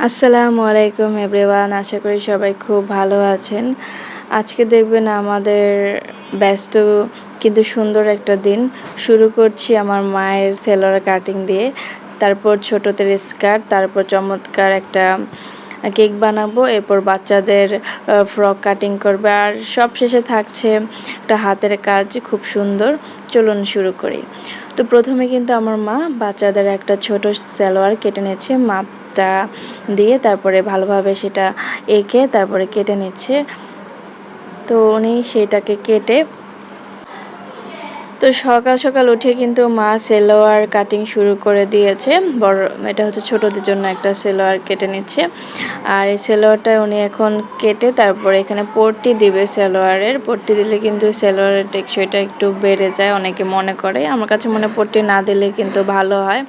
আসসালামু আলাইকুম এভরিওয়ান, আশা করি সবাই খুব ভালো আছেন। আজকে দেখবেন আমাদের ব্যস্ত কিন্তু সুন্দর একটা দিন। শুরু করছি আমার মায়ের সেলোয়ার কাটিং দিয়ে, তারপর ছোটদের স্কার্ট, তারপর চমৎকার একটা কেক বানাবো, এরপর বাচ্চাদের ফ্রক কাটিং করবে, আর সব শেষে থাকছে একটা হাতের কাজ খুব সুন্দর। চলুন শুরু করি। তো প্রথমে কিন্তু আমার মা বাচ্চাদের একটা ছোট সালোয়ার কেটে নিচ্ছে মাপটা দিয়ে, তারপরে ভালোভাবে সেটা এঁকে তারপরে কেটে নিচ্ছে। তো উনি সেটাকে কেটে, তো সকাল সকাল উঠে কিন্তু মা সেলোয়ার কাটিং শুরু করে দিয়েছে। এটা হচ্ছে ছোটদের জন্য একটা সেলোয়ার কেটে নিচ্ছে, আর এই সেলোয়ারটা উনি এখন কেটে তারপরে এখানে পট্টি দিবে। সেলোয়ারের পট্টি দিলে কিন্তু সেলোয়ারের টেকসইটা একটু বেড়ে যায়, অনেকে মনে করে। আমার কাছে মনে পট্টি না দিলে কিন্তু ভালো হয়।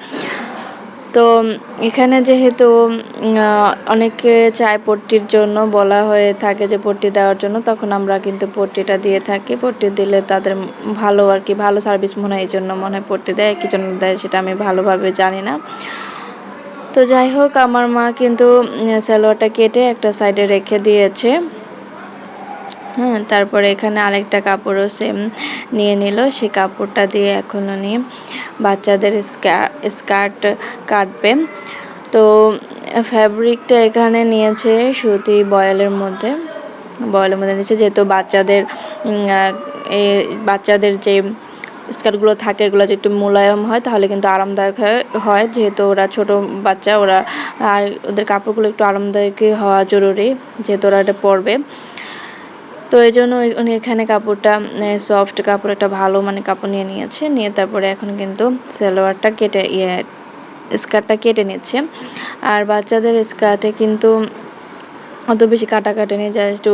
তো এখানে যেহেতু অনেকে চায় পট্টির জন্য, বলা হয়ে থাকে যে পট্টি দেওয়ার জন্য, তখন আমরা কিন্তু পট্টিটা দিয়ে থাকি। পট্টি দিলে তাদের ভালো, আর কি ভালো সার্ভিস মনে হয়, এই জন্য মনে হয় পট্টি দেয়। কি জন্য দেয় সেটা আমি ভালোভাবে জানি না। তো যাই হোক, আমার মা কিন্তু সালোয়ারটা কেটে একটা সাইডে রেখে দিয়েছে। হ্যাঁ, তারপরে এখানে আরেকটা কাপড়ও সেম নিয়ে নিল। সেই কাপড়টা দিয়ে এখন উনি বাচ্চাদের স্কার্ট কাটবে। তো ফ্যাব্রিকটা এখানে নিয়েছে সুতি বয়েলের মধ্যে নিয়েছে, যেহেতু বাচ্চাদের যে স্কার্টগুলো থাকে এগুলো যদি একটু মোলায়েম হয় তাহলে কিন্তু আরামদায়ক হয়। যেহেতু ওরা ছোট বাচ্চা, আর ওদের কাপড়গুলো একটু আরামদায়কই হওয়া জরুরি, যেহেতু ওরা এটা পরবে। তো এই জন্য উনি এখানে কাপড়টা সফট কাপড়, একটা ভালো মানে কাপড় নিয়ে তারপরে এখন কিন্তু সালোয়ারটা স্কার্টটা কেটে নিচ্ছে। আর বাচ্চাদের স্কার্টে কিন্তু অত বেশি কাটাকাটি নেই, জাস্ট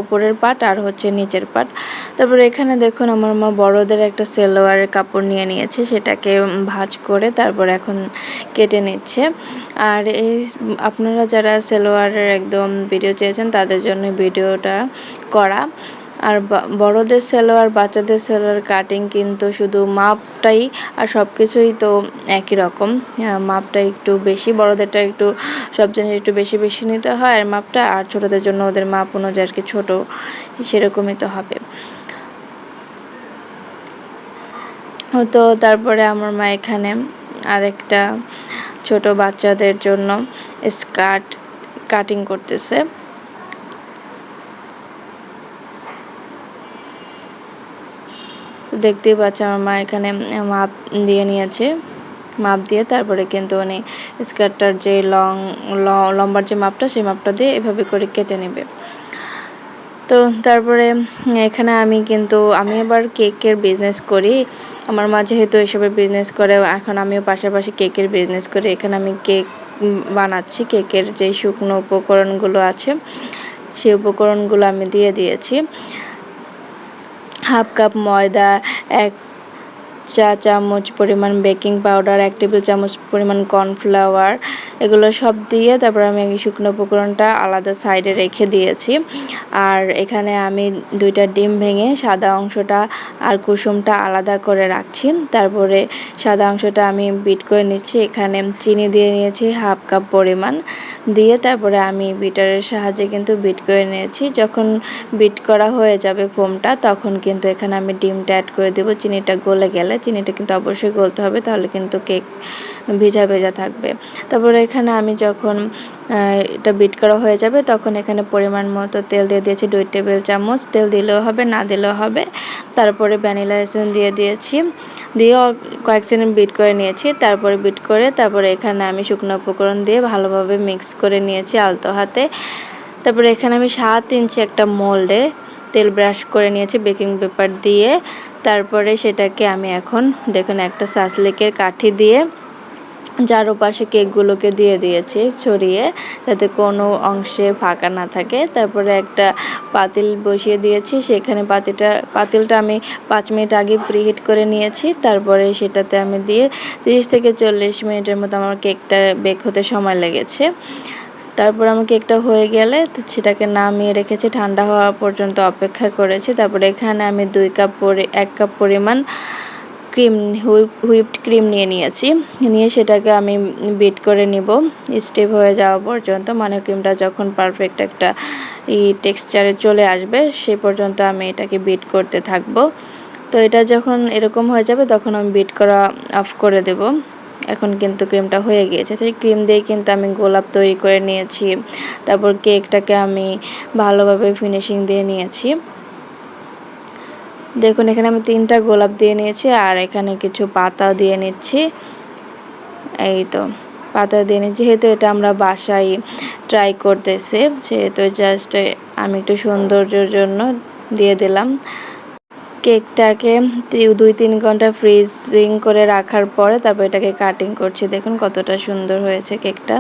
উপরের পাট আর হচ্ছে নিচের পাট। তারপরে এখানে দেখুন আমার মা বড়দের একটা সালোয়ারের কাপড় নিয়েছে, সেটাকে ভাঁজ করে তারপর এখন কেটে নিচ্ছে। আর আপনারা যারা সালোয়ারের একদম ভিডিও চেয়েছেন তাদের জন্য ভিডিওটা করা। আর বড়দের সালোয়ার বাচ্চাদের সালোয়ার কাটিং কিন্তু শুধু মাপটাই, আর সব কিছুই তো একই রকম। মাপটা একটু বেশি, বড়দেরটা একটু সব জিনিস একটু বেশি বেশি নিতে হয় আর মাপটা, আর ছোটদের জন্য ওদের মাপ অনুযায়ী আর কি ছোট সেরকমই তো হবে। তো তারপরে আমার মা এখানে আরেকটা ছোট বাচ্চাদের জন্য স্কার্ট কাটিং করতেছে। দেখতেই পাচ্ছেন আমার মা এখানে মাপ দিয়ে নিয়েছে। মাপ দিয়ে তারপরে কিন্তু উনি স্কার্টটার যে লম্বার যে মাপটা, সেই মাপটা দিয়ে এভাবে করে কেটে নেবে। তো তারপরে এখানে আমি এবার কেকের বিজনেস করি। আমার মা যেহেতু এসবের বিজনেস করে, এখন আমিও পাশাপাশি কেকের বিজনেস করি। এখানে আমি কেক বানাচ্ছি। কেকের যে শুকনো উপকরণগুলো আছে সেই উপকরণগুলো আমি দিয়ে দিয়েছি। হাফ কাপ ময়দা, 1 চা চামচ পরিমাণ বেকিং পাউডার, 1 টেবিল চামচ পরিমাণ কর্নফ্লাওয়ার, এগুলো সব দিয়ে তারপর আমি এই শুকনো উপকরণটা আলাদা সাইডে রেখে দিয়েছি। আর এখানে আমি 2টা ডিম ভেঙে সাদা অংশটা আর কুসুমটা আলাদা করে রাখছি। তারপরে সাদা অংশটা আমি বিট করে নিচ্ছি। এখানে চিনি দিয়ে নিয়েছি হাফ কাপ পরিমাণ, দিয়ে তারপরে আমি বিটারের সাহায্যে কিন্তু বিট করে নিয়েছি। যখন বিট করা হয়ে যাবে ফোমটা, তখন কিন্তু এখানে আমি ডিমটা অ্যাড করে দেব। চিনিটা গলে গেলে, চিনিটা কিন্তু অবশ্যই গলতে হবে, তাহলে কিন্তু কেক ভেজা ভেজা থাকবে। তারপরে এখানে আমি যখন এটা বিট করা হয়ে যাবে তখন এখানে পরিমাণ মতো তেল দিয়ে দিয়েছি, 2 টেবিল চামচ। তেল দিলেও হবে, না দিলেও হবে। তারপরে ভ্যানিলা এসেন্স দিয়ে দিয়েছি, দিয়ে কয়েক সেকেন্ড বিট করে নিয়েছি। তারপরে এখানে আমি শুকনো উপকরণ দিয়ে ভালোভাবে মিক্স করে নিয়েছি আলতো হাতে। তারপরে এখানে আমি 7 ইঞ্চি একটা মোল্ডে তেল ব্রাশ করে নিয়েছি বেকিং পেপার দিয়ে। তারপরে সেটাকে আমি এখন দেখুন একটা সাসলিকের কাঠি দিয়ে চারপাশে কেকগুলোকে দিয়ে দিয়েছি ছড়িয়ে, যাতে কোনো অংশে ফাঁকা না থাকে। তারপরে একটা পাতিল বসিয়ে দিয়েছি, সেখানে পাতিলটা আমি 5 মিনিট আগে প্রিহিট করে নিয়েছি। তারপরে সেটাতে আমি দিয়ে 30 থেকে 40 মিনিটের মতো আমার কেকটা বেক হতে সময় লেগেছে। তারপর আমার কেকটা হয়ে গেলে সেটাকে নামিয়ে রেখেছি, ঠান্ডা হওয়া পর্যন্ত অপেক্ষা করেছি। তারপরে এখানে আমি 1 কাপ পরিমাণ ক্রিম হুইপড ক্রিম নিয়েছি। নিয়ে সেটাকে আমি বিট করে নিব স্টিফ হয়ে যাওয়া পর্যন্ত, মানে ক্রিমটা যখন পারফেক্ট একটা টেক্সচারে চলে আসবে সে পর্যন্ত আমি এটাকে বিট করতে থাকবো। তো এটা যখন এরকম হয়ে যাবে তখন আমি বিট করা অফ করে দেব। এখন কিন্তু ক্রিমটা হয়ে গিয়েছে। সেই ক্রিম দিয়ে কিন্তু আমি গোলাপ তৈরি করে নিয়েছি। তারপর কেকটাকে আমি ভালোভাবে ফিনিশিং দিয়ে নিয়েছি। দেখুন এখানে আমি 3টা গোলাপ দিয়ে নিয়েছি আর এখানে কিছু পাতাও দিয়ে নিচ্ছি। এই তো পাতা দিয়ে নিচ্ছি, যেহেতু এটা আমরা বাসায় ট্রাই করতেছি সেহেতু জাস্ট আমি একটু সৌন্দর্যের জন্য দিয়ে দিলাম। কেকটাকে 2-3 ঘন্টা ফ্রিজিং করে রাখার পরে তারপর এটাকে কাটিং করছি। দেখুন কতটা সুন্দর হয়েছে কেকটা,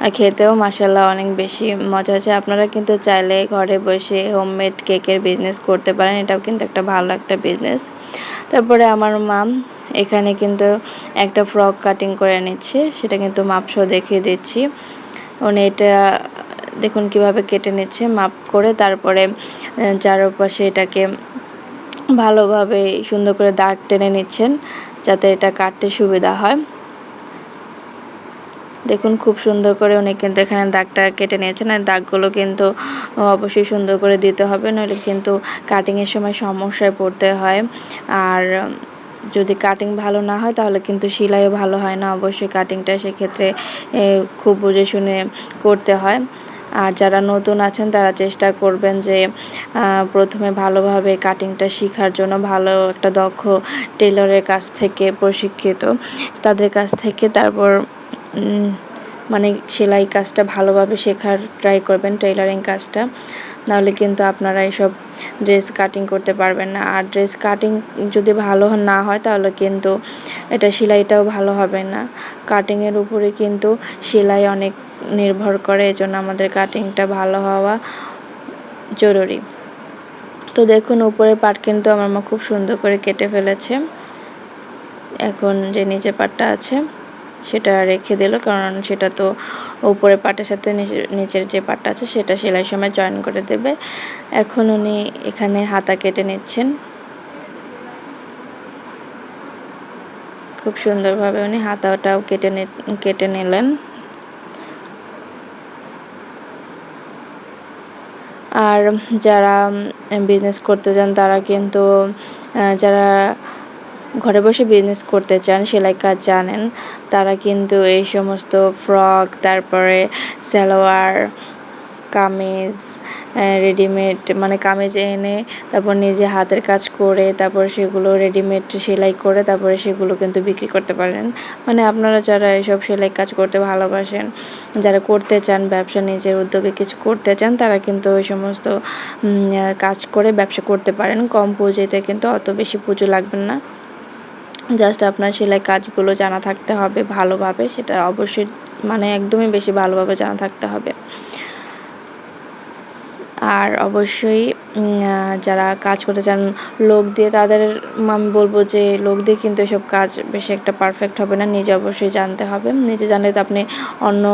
আর খেতেও মাশাআল্লাহ অনেক বেশি মজা হয়েছে। আপনারা কিন্তু চাইলে ঘরে বসে হোমমেড কেকের বিজনেস করতে পারেন, এটাও কিন্তু একটা ভালো একটা বিজনেস। তারপরে আমার মা এখানে কিন্তু একটা ফ্রক কাটিং করে নিচ্ছে, সেটা কিন্তু মাপসহ দেখিয়ে দিচ্ছি। উনি এটা দেখুন কিভাবে কেটে নিচ্ছে মাপ করে, তারপরে চারপাশে এটাকে ভালোভাবে সুন্দর করে দাগ টেনে নিচ্ছেন যাতে এটা কাটতে সুবিধা হয়। দেখুন খুব সুন্দর করে উনি কিন্তু এখানে দাগটা কেটে নিয়েছেন, আর দাগগুলো কিন্তু অবশ্যই সুন্দর করে দিতে হবে, নইলে কিন্তু কাটিংয়ের সময় সমস্যায় পড়তে হয়। আর যদি কাটিং ভালো না হয় তাহলে কিন্তু সেলাইও ভালো হয় না। অবশ্যই কাটিংটা সেক্ষেত্রে খুব বুঝে শুনে করতে হয়। আর যারা নতুন আছেন তারা চেষ্টা করবেন যে প্রথমে ভালোভাবে কাটিংটা শেখার জন্য ভালো একটা দক্ষ টেলরের কাছ থেকে প্রশিক্ষিত তাদের কাছ থেকে তারপর মানে সেলাই কাজটা ভালোভাবে শেখার ট্রাই করবেন, টেইলারিং কাজটা। নাহলে কিন্তু আপনারা এসব ড্রেস কাটিং করতে পারবেন না। আর ড্রেস কাটিং যদি ভালো না হয় তাহলে কিন্তু এটা সেলাইটাও ভালো হবে না। কাটিংয়ের উপরে কিন্তু সেলাই অনেক নির্ভর করে, এজন্য আমাদের কাটিংটা ভালো হওয়া জরুরি। তো দেখুন উপরের পার্ট কিন্তু আমার মা খুব সুন্দর করে কেটে ফেলেছে। এখন যে নিচের পার্টটা আছে সেটা রেখে দিল, কারণ সেটা তো উপরের পার্টের সাথে নিচের যে পার্টটা আছে সেটা সেলাই সময় জয়েন করে দেবে। এখন উনি এখানে হাতা কেটে নিচ্ছেন, খুব সুন্দরভাবে উনি হাতাটাও কেটে নিলেন। আর যারা বিজনেস করতে চান তারা কিন্তু যারা ঘরে বসে বিজনেস করতে চান, সেলাই কাজ জানেন, তারা কিন্তু এই সমস্ত ফ্রক, তারপরে সালোয়ার কামিজ রেডিমেড, মানে কামিজ এনে তারপর নিজে হাতের কাজ করে তারপর সেগুলো রেডিমেড সেলাই করে তারপরে সেগুলো কিন্তু বিক্রি করতে পারেন। মানে আপনারা যারা এসব সেলাই কাজ করতে ভালোবাসেন, যারা করতে চান ব্যবসা, নিজের উদ্যোগে কিছু করতে চান, তারা কিন্তু ওই সমস্ত কাজ করে ব্যবসা করতে পারেন। কম পুঁজিতে, কিন্তু অত বেশি পুঁজি লাগবে না। জাস্ট আপনার সেলাই কাজগুলো জানা থাকতে হবে ভালোভাবে, সেটা অবশ্যই মানে একদমই বেশি ভালোভাবে জানা থাকতে হবে। আর অবশ্যই যারা কাজ করতে চান লোক দিয়ে, তাদের আমি বলবো যে লোক দিয়ে কিন্তু এসব কাজ বেশি একটা পারফেক্ট হবে না, নিজে অবশ্যই জানতে হবে। নিজে জানলে তো আপনি অন্য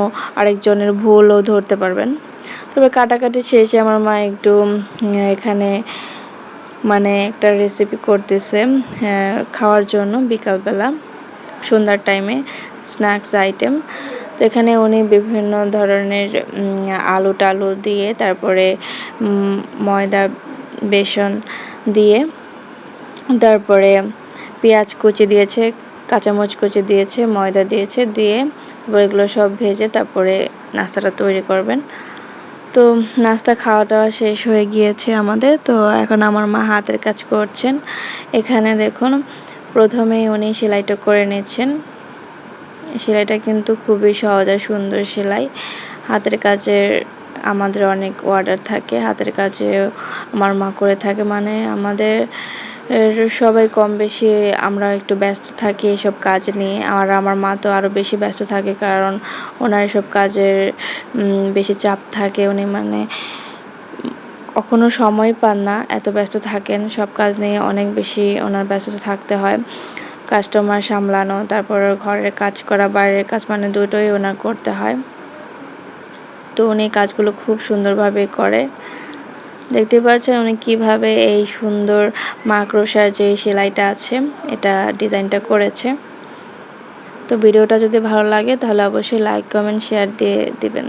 আরেকজনের ভুলও ধরতে পারবেন। তবে কাটাকাটি শেষে আমার মা একটু এখানে মানে একটা রেসিপি করতেছে খাওয়ার জন্য বিকালবেলা সন্ধ্যার টাইমে স্ন্যাক্স আইটেম। তো এখানে উনি বিভিন্ন ধরনের আলু টালু দিয়ে তারপরে ময়দা বেসন দিয়ে তারপরে পেঁয়াজ কুচি দিয়েছে, কাঁচামরিচ কুচি দিয়েছে, ময়দা দিয়েছে, দিয়ে তারপরে এগুলো সব ভেজে তারপরে নাস্তাটা তৈরি করবেন। তো নাস্তা খাওয়া দাওয়া শেষ হয়ে গিয়েছে আমাদের। তো এখন আমার মা হাতের কাজ করছেন। এখানে দেখুন প্রথমেই উনি সেলাইটা করে নিচ্ছেন। সেলাইটা কিন্তু খুবই সহজ আর সুন্দর সেলাই। হাতের কাজের আমাদের অনেক অর্ডার থাকে, হাতের কাজে আমার মা করে থাকে, মানে আমাদের সবাই কম বেশি আমরা একটু ব্যস্ত থাকি এসব কাজ নিয়ে। আর আমার মা তো আরও বেশি ব্যস্ত থাকে, কারণ ওনার এসব কাজের বেশি চাপ থাকে। উনি মানে কখনো সময় পান না, এত ব্যস্ত থাকেন, সব কাজ নিয়ে অনেক বেশি ওনার ব্যস্ততা থাকতে হয়। কাস্টমার সামলানো, তারপর ঘরের কাজ করা, বাইরের কাজ, মানে দুটোই ওনার করতে হয়। তো উনি কাজগুলো খুব সুন্দরভাবে করে। দেখতে পাচ্ছেন উনি কিভাবে এই সুন্দর মাকড়সার যে সেলাইটা আছে এটা ডিজাইনটা করেছে। তো ভিডিওটা যদি ভালো লাগে তাহলে অবশ্যই লাইক, কমেন্ট, শেয়ার দিয়ে দিবেন।